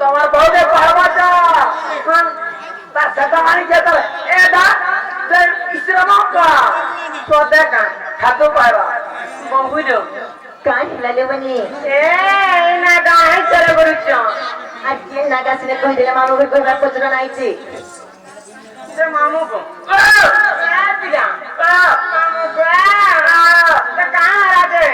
তোমার বউকে পারবাটা তার সাথে মানি যেতে এটা ইসলামকা তো দেখা খাতো পাইবা বহুলো काय हिलाले बनी ए ना काय चले करूच आज के नागासिने कहि दिले मामू को कोई पत्र नाइछि से मामू को ए पिला मामू को तो कहां राजे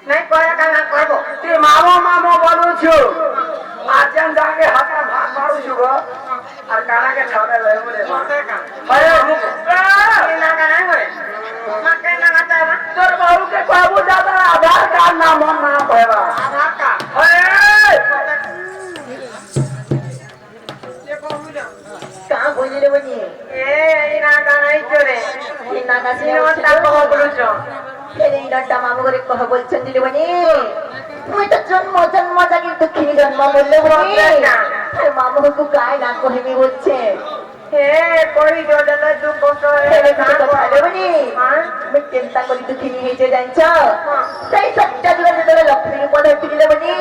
नहीं कोया काना करबो ते मामू मामू बोलू छु आजन जाके हाथ भाग मारू छु गो और काना के छाड़े ले बोले अरे रुक ए ना काना करे मके ना गाता तोर बाबू के बाबू दादा आधार कार्ड ना मन ना पाएगा आधार कार्ड अरे ये कहूला कहां बोलिले बनी ए इना गानाई चोरे इ नागासिने इनोटा कह बोलुछ एरे इनटा मामू करे कह बोलछन दिले बनी मुई तो जन्म जागी दुखिनी जन्म बोलले बनी अरे मामू को काय ना कहिबी बोलछे हे कोई जो दादा तू कोसो एरे का बोले बनी मैं चिंता करी दुखिनी हेजे जान्छ सही सत्य दिले तेरे लक्ष्मी को पद दिले बनी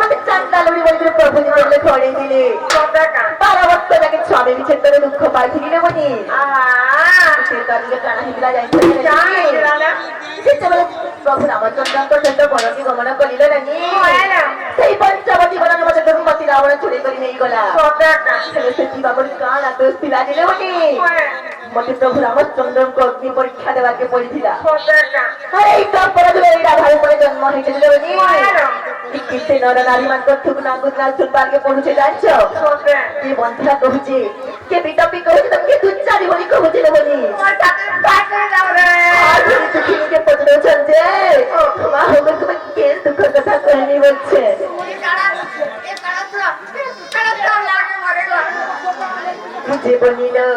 मते चंदा लोडी बोलले प्रभु जी बोलले थोड़े दिले कोता का 12 वर्ष जाके स्वामी विचेतन दुख पाइथिले बनी आहा से करले प्राण हिला जाइछ जाई दिलाला जेतेबेले प्रभु रामचंद्र सहित बनकी गमन करिले नानी सेई पंचवटी गमन मते धर्मपति रावण चोरी करी नहीं गला कोता का से जीवा बड़ी काला दोष दिला दिले बनी मते प्रभु रामचंद्र को अग्नि परीक्षा देवा के पड़िथिला कोता का अरे तो पर जो एडा भाई पर जन्म हेतिले बनी किसे नर नारी मान को थुक ना गुना सुनबार के पहुंचे जाछो कोता ये बंधुरा कहूची के बिटपी कहूची तुमके दुच्चारी बोली कहूची न बनी मोर ताते पाटे जाऊ रे आज दुखी के पत्र चलते তোমার হবে তুমি কে দুঃখ কথা কইনি বলছে ए काड़ा तो लागे मरेगा मुझे बनिलो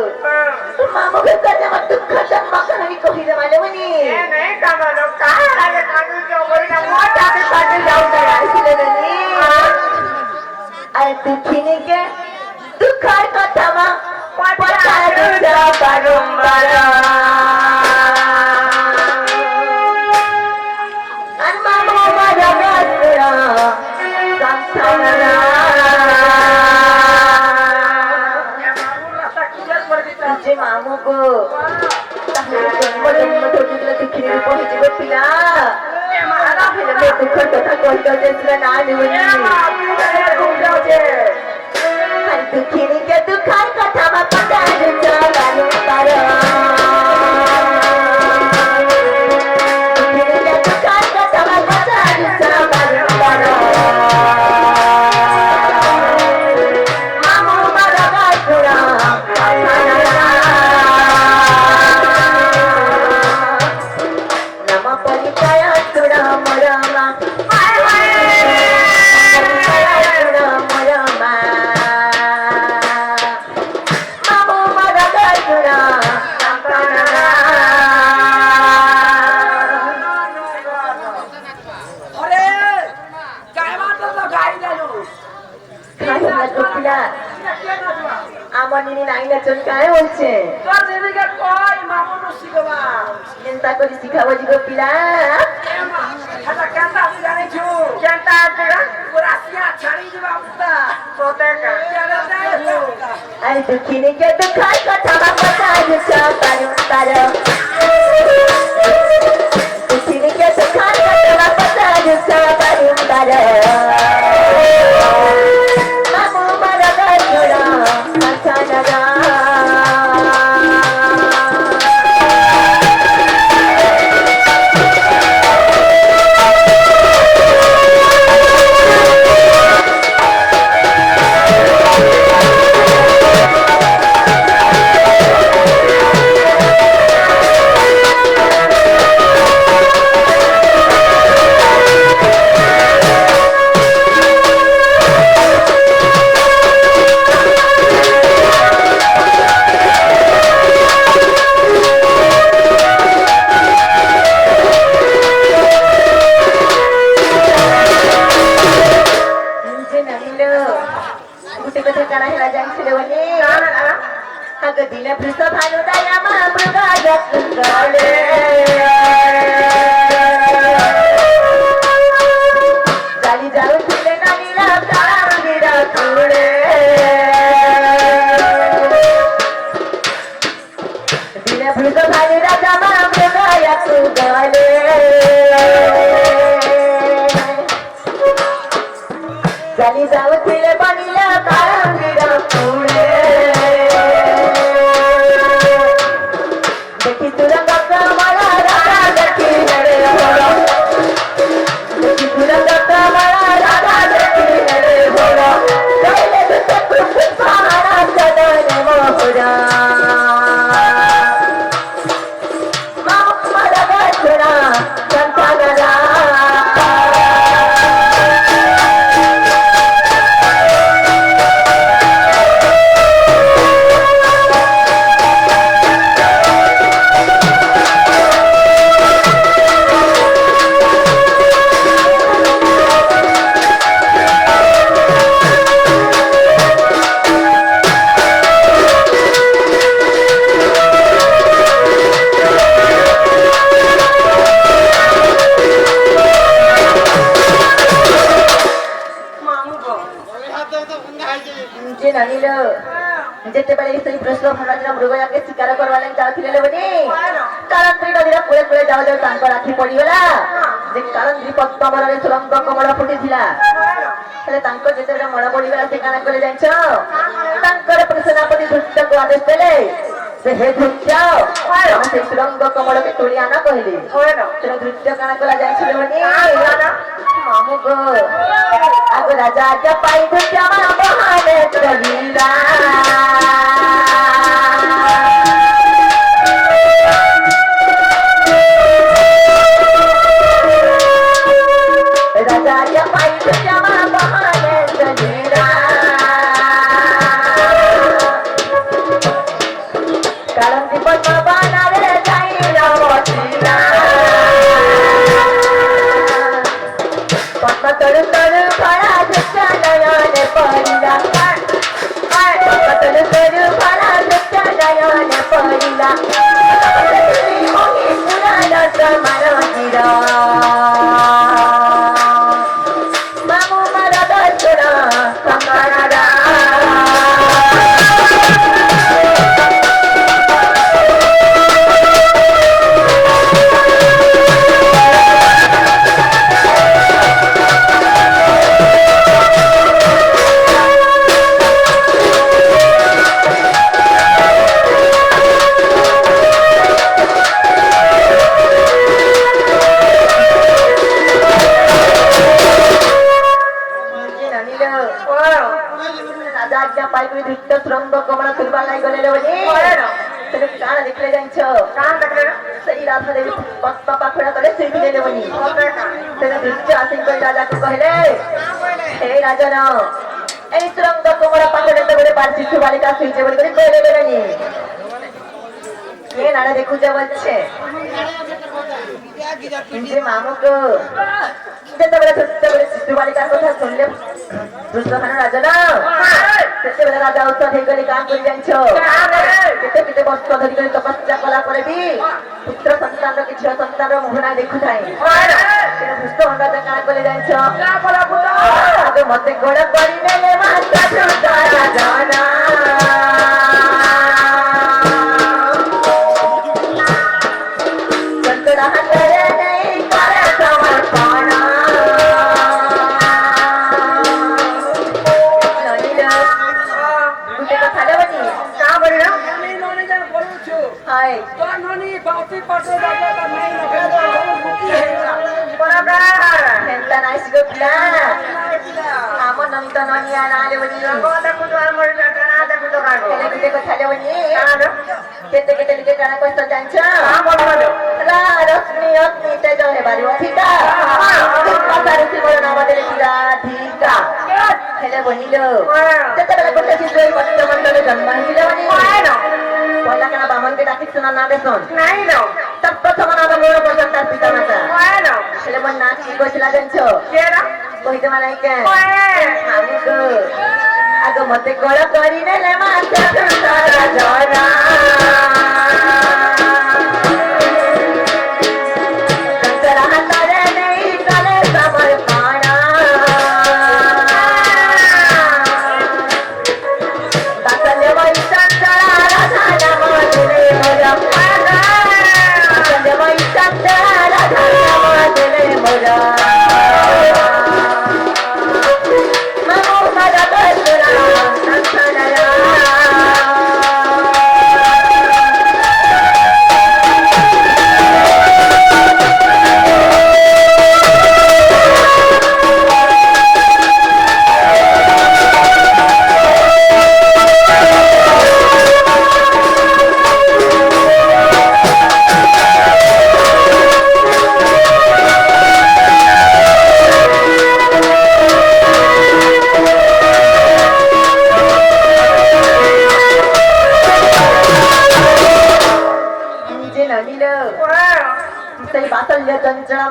তোমার মুখে কাছে আমার দুঃখ জন্ম কাহিনী কহি দে মানে বনি ए नहीं कामालो कहां लागे कानू जो बोली ना मोर ताते পাটে যাও না আইছিলে নি আই দুঃখিনী কে দুঃখের কথা মা পতা দিছা বারংবার मामू को जन्म जन्म धोनी दुखी पहुंची गो पिला दुख कथा कही ना दुखी के दुखार कथा पता काय बोलছে তোর দিদিকে কই মামু নু শিখবা চিন্তা করে শিখাবো জিগো পিলা এটা কেনটা জানি छु কেনটা আছে পুরাসিয়া ছাড়ি দিবা উস্তা তোতে কা আই দুখিনী কে দুখাই কথা বাতা দিছা পারো পারো দুখিনী কে দুখাই কথা বাতা দিছা পারো পারো মামু মারা গাছড়া আচ্ছা না दिन पृष्ठ भानुदया महामृगाले जाली जाऊ फुले नानीला तारा विरा ଚାଲି ଯାଉଥିଲେ ବନିଲା କାଳନ୍ଦୀର କୂଳେ ଦେଖି ତୁରଙ୍ଗ କମଳ ରାଧା ଦେଖିଲେ ରେ ଭୋଳ ଦେଖି ତୁରଙ୍ଗ କମଳ ରାଧା ଦେଖିଲେ ରେ ଭୋଳ କହିଲେ ଦୁତକୁ ପୁଷ୍ପହାର ଚଦନେ ମୋହରା ମାମୁମର ଗଛୁଣା ସନ୍ତାନରା ଯେତେବେଳେ ସେଇ ପ୍ରଶ୍ନ ଭଣ୍ଡାର ମୃଗଯାକେ ଶିକାର କରିବା ଲାଗି ଯାଉଥିଲେ ବୋଲି କାଳନ୍ଦ୍ରୀ ନଦୀର କୂଳେ କୂଳେ ଯାଉ ଯାଉ ତାଙ୍କ ଆଖି ପଡିଗଲା ଯେ କାଳନ୍ଦ୍ରୀ ପଦ୍ମବରରେ ସୁରଙ୍ଗ କମଳ ଫୁଟିଥିଲା ହେଲେ ତାଙ୍କ ଯେତେବେଳେ ମଳ ପଡିଗଲା ସେ କାଣା କଲେ ଜାଣିଛ ତାଙ୍କର ସେନାପତି ଧୃଷ୍ଟକୁ ଆଦେଶ ଦେଲେ ଯେ ହେ ଧୃଷ୍ଟ ସେଇ ସୁରଙ୍ଗ କମଳକେ ତୋଳି ଆଣ କହିଲେ ତେଣୁ ଧୃଷ୍ଟ କାଣା କଲା ଜାଣିଥିଲେ ବୋଲି ମାମୁକ ଆଗ ରାଜା ଆଜ୍ଞା ପାଇ ଧୃଷ୍ଟ ମା ବହାନେ ଚଲିଲା राजा आज्ञा पाई धृष्ट मा बहाने चलिला काळंदी पद्म बाणारे जाईला बसिला पद्म तळू तळू फळा धृष्ट नयने पडिला पद्म तळू तळू फळा धृष्ट नयने पडिला मोही पुराणात मानजिरा मामुमर गछुणा संतानरा धृष्ट सुरंग कमल तुरबा लाई गले बोली तेरे कान देखले जांछ कान देखले सही राधा देवी पत्ता पाखड़ा तले सिंह ले बोली तेरे धृष्ट आसिन कर राजा को कहले हे राजन ए सुरंग कमल पाखड़े तो बड़े बार शिशु बालिका सुइचे बोली करे कहले बेनी ये नाना देखु जा बच्चे इंजे मामू को जेतेबेले शिशु बालिका कथा सुनले दुष्टखान राजा ସେତେବେଳେ ରାଜା ଔଷଧ ହେଇଗଲେ କାମ କରି ଜାଣିଛ କେତେ କେତେ ବର୍ଷ ଧରିକରି ତପସ୍ୟା କଲା ପରେ ବି ପୁତ୍ର ସନ୍ତାନର କି ଝିଅ ସନ୍ତାନର ମୁହଁ ନାଇଁ ଦେଖୁଥାଏ ଦୁଷ୍ଟ ରାଜା କାଣ କଲେ ଜାଣିଛ ମତେ ଗୋଳ କରିନେଲେ ମାତା ରାଜନା ସନ୍ତରା ହାତରେ ନେଇ କରେ ସମର୍ପଣ बामन के डाकी सुना ना देसन नहीं नो तब प्रथम ना मोर पसंद तार पिता माता bueno हेले मन नाची कोइला जंछो केरा कोइते माने के हामी को आगो मते गोळ करी नेले माता तारा जना संतरा हातारे नहीं कले समर्पणा दासले वै संतरा राधा नाम दिले मोरा दासले वै संतरा राधा नाम दिले मोरा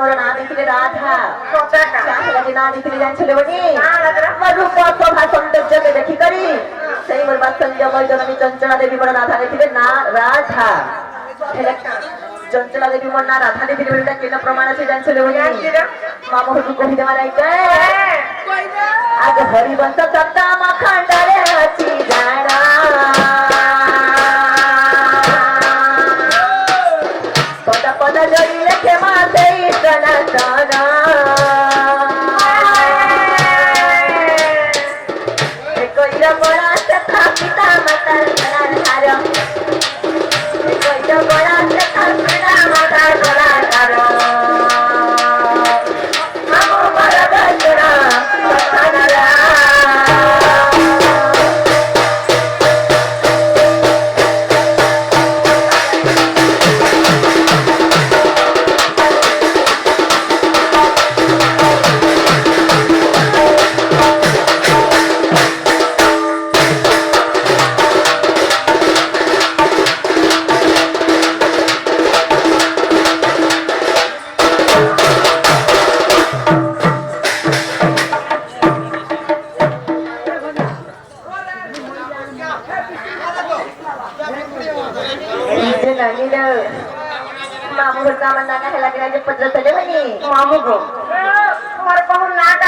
ମୋର ନାଁ ଦେଇଥିଲେ ରାଧା। ସଚାଟା କାହା ଲାଗି ନାଁ ଦେଇଥିଲେ ଜାଣିଥିଲେ ବୋଲି? ନା ରାଜା ମୋ ରୂପ ଶୋଭା ସୌନ୍ଦର୍ଯ୍ୟকে ଦେଖିକରି ସେଇ ମୋର ବାତ୍ସଲ୍ୟ ବୈଜନମୀ ଚଞ୍ଚଳା ଦେବୀ ମୋର ନାଁ ଦେଇଥିଲେ ନା ରାଧା। ହେଲେ ଚଞ୍ଚଳା ଦେବୀ ମୋର ନାଁ ରାଧା ଦେଇଥିଲେ ବୋଲି ଏଇଟା କେନ ପ୍ରମାଣ ଅଛି ଜାଣିଥିଲେ ବୋଲି? ମାମୁଁକୁ କହିଦେବା ନାଇଁ କେ ଆଗ ହରିବଂଶ ସପ୍ତମ ଖଣ୍ଡରେ ଅଛି ଜାଣା ପଦ ପଦ ଯୋଡ଼ିଲେ କ୍ଷମା ସେଇ ସନାତନ କହିଲ ବଳା ତଥା ପିତା ମାତା କଳାକାର କହିଲ ବଳା ତଥା ପିତା ମାତା କଳାକାର ଆମ ବଳ ବଚନ ସତନରା मामू घर का मन नाका है लग रहा है पत्र तले बनी मामू को तुम्हारे बहु नाक